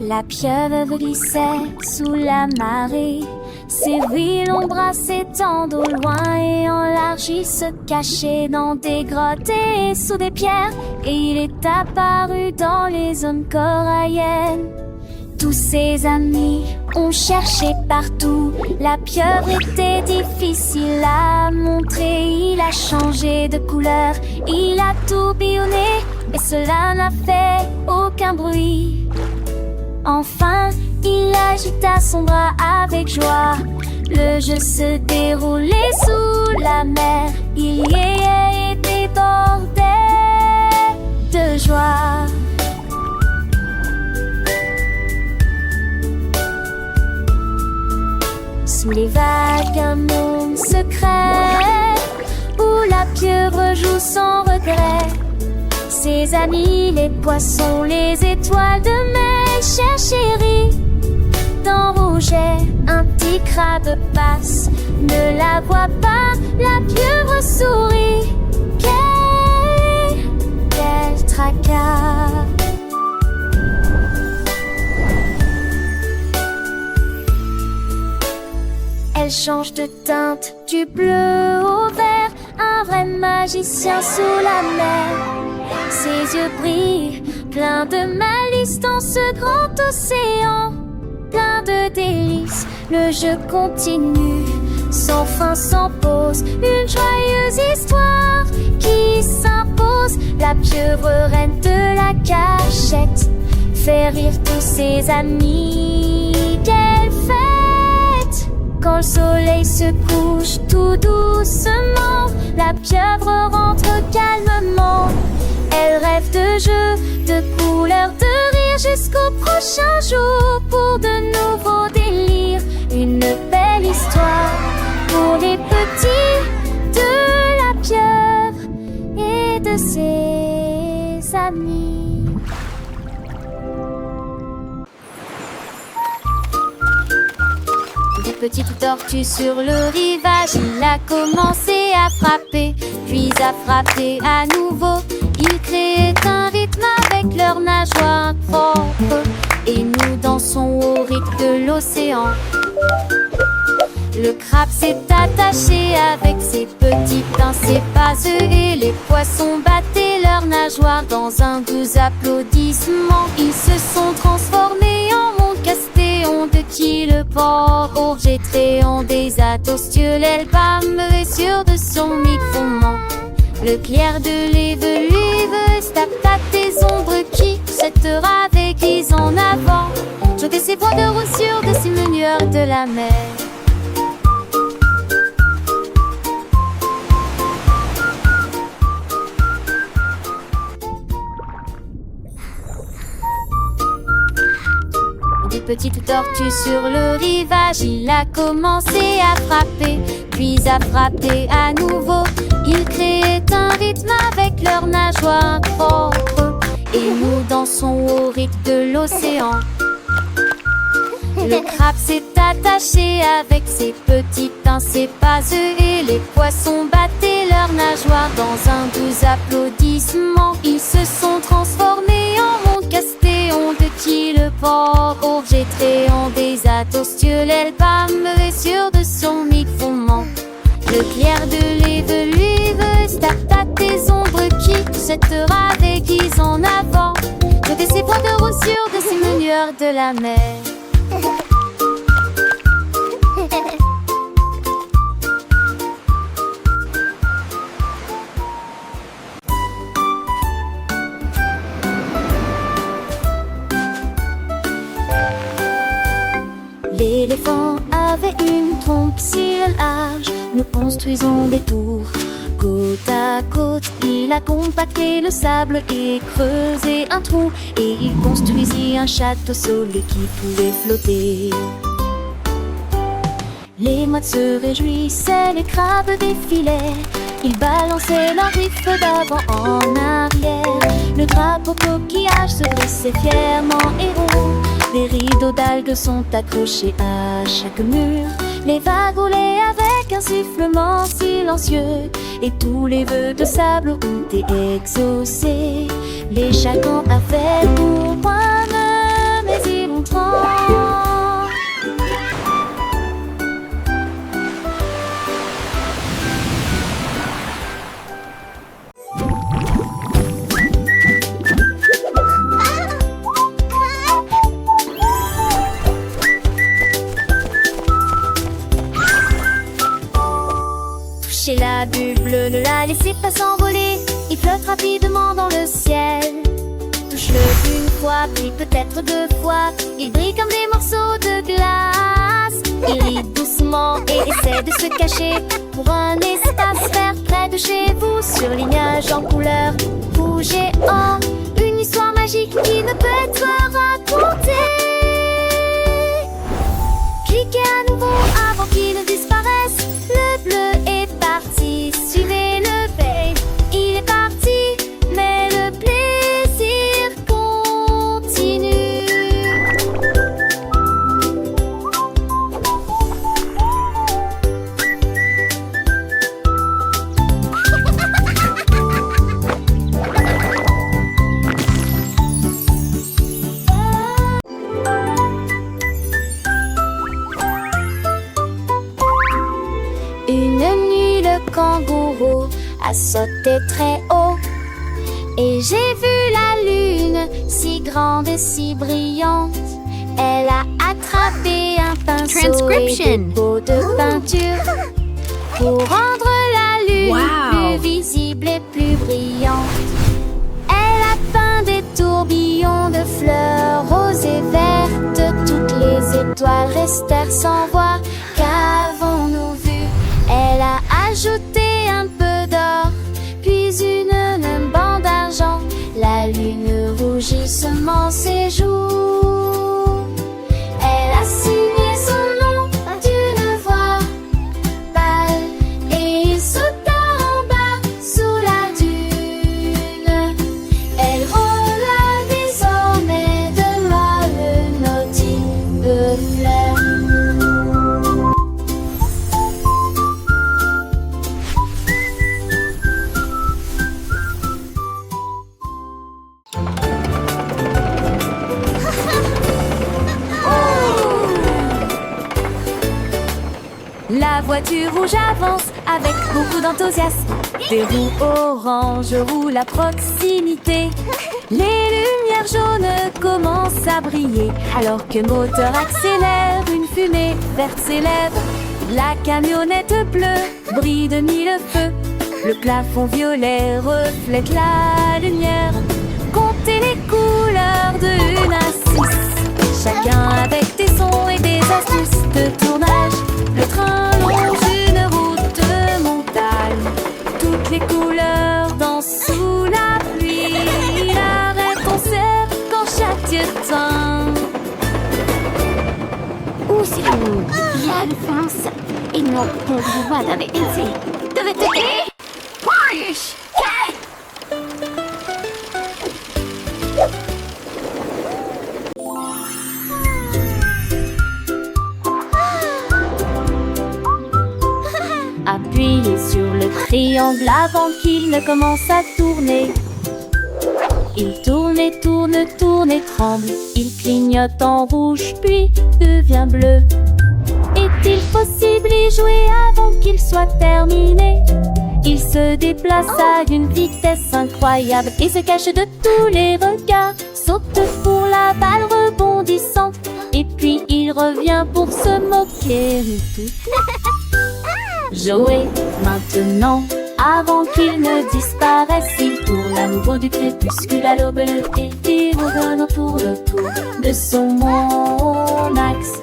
La pieuvre glissait sous la marée. Ses villes embrassaient au loin et en large, il se cachait dans des grottes et sous des pierres. Et il est apparu dans les zones coralliennes. Tous ses amis ont cherché partout. La pieuvre était difficile à montrer. Il a changé de couleur, il a tourbillonné, et cela n'a fait aucun bruit. Enfin, il agita son bras avec joie. Le jeu se déroulait sous la mer. Il y est débordé de joie. Sous les vagues, un monde secret où la pieuvre joue sans regret. Ses amis, les poissons, les étoiles de mer cherchent chérie. Dans Rouget, un petit crabe passe, ne la voit pas, la pieuvre sourit. Quel tracas! Elle change de teinte du bleu au vert, un vrai magicien sous la mer. Ses yeux brillent, pleins de malice dans ce grand océan. Plein de délices, le jeu continue, sans fin, sans pause. Une joyeuse histoire qui s'impose. La pieuvre reine de la cachette fait rire tous ses amis. Quelle fête! Quand le soleil se couche tout doucement, la pieuvre rentre calmement. Elle rêve de jeux, de couleurs, de rire jusqu'au prochain jour pour de nouveaux délires. Une belle histoire pour les petits de la pieuvre et de ses amis. Des petites tortues sur le rivage, il a commencé à frapper, puis à frapper à nouveau. Ils créaient un rythme avec leurs nageoires propres, et nous dansons au rythme de l'océan. Le crabe s'est attaché avec ses petits pincers vaseux, et les poissons battaient leurs nageoires dans un doux applaudissement. Ils se sont transformés en monde castéon de qui le port Rouget tréant des atostieux, l'aile bâmerait sur de son micro-ment. Le clair de l'éveluve tape tes ombres qui jettera avec guise en avant. Jeter ses points de roussure de ces menueurs de la mer. Des petites tortues sur le rivage, il a commencé à frapper, puis à frapper à nouveau. Ils créaient un rythme avec leurs nageoires propres, et nous dansons au rythme de l'océan. Le crabe s'est attaché avec ses petits pincers vaseux, et les poissons battaient leurs nageoires dans un doux applaudissement. Ils se sont transformés en monde castéon de qui le port Rouget tréant des atostieux, l'aile bâmerait sur de son micro-ment. Le clair de l'éveluve tape tes ombres qui jettera des guises en avant. Jeter ses points de roussure de ces menueurs de la mer. L'éléphant avait une trompe si large, nous construisons des tours côte à côte. Il a compacté le sable et creusé un trou, et il construisit un château solide qui pouvait flotter. Les mouettes se réjouissaient, les crabes défilaient. Ils balançaient leurs griffes d'avant en arrière. Le crabe au coquillage se dressait fièrement et rond. Des rideaux d'algues sont accrochés à chaque mur. Les vagues roulaient avec un sifflement silencieux, et tous les vœux de sable ont été exaucés. Les chacons avaient pour moine, mais ils montrant. Touchez la bulle bleue, ne la laissez pas s'envoler. Il flotte rapidement dans le ciel. Touche-le une fois, puis peut-être deux fois. Il brille comme des morceaux de glace. Il rit doucement et essaie de se cacher pour un espace vert près de chez vous. Surlignage en couleur rouge et or, une histoire magique qui ne peut être racontée. Cliquez à nouveau avant qu'il ne disparaisse. Le bleu est parti, suivez le vert. Il est parti, mais le plaisir continue. Une nuit, le kangourou a sauté très haut. Et j'ai vu la lune, si grande et si brillante. Elle a attrapé un pinceau et des pots de peinture pour rendre la lune plus visible et plus brillante. Elle a peint des tourbillons de fleurs roses et vertes. Toutes les étoiles restèrent sans voir. Qu'avons-nous vu? Elle a ajouté un peu d'or, puis une bande d'argent. La lune rougissement ses joues. Elle a signé son nom d'une voix pâle et il sauta en bas sous la dune. Elle roula désormais de molles nautiques de fleurs. La voiture rouge avance avec beaucoup d'enthousiasme. Des roues oranges roulent à proximité. Les lumières jaunes commencent à briller. Alors que le moteur accélère, une fumée verte s'élève. La camionnette bleue brille de mille feux. Le plafond violet reflète la lumière. Comptez les couleurs de 1 à 6. Chacun avec des sons et des astuces de tournage. Le train longe une route de montagne. Toutes les couleurs dansent sous la pluie. Il arrête son cercle quand chaque Dieu tend. Usiru, yan fansa, e no può da vedere. Dovete che? Push! Appuyez sur le triangle avant qu'il ne commence à tourner. Il tourne et tourne, tourne et tremble. Il clignote en rouge puis devient bleu. Est-il possible d'y jouer avant qu'il soit terminé? Il se déplace à une vitesse incroyable et se cache de tous les regards. Saute pour la balle rebondissant et puis il revient pour se moquer de tout. Jouez maintenant avant qu'il ne disparaisse. Il tourne à nouveau du crépuscule à l'aube et il revient autour de son mon axe.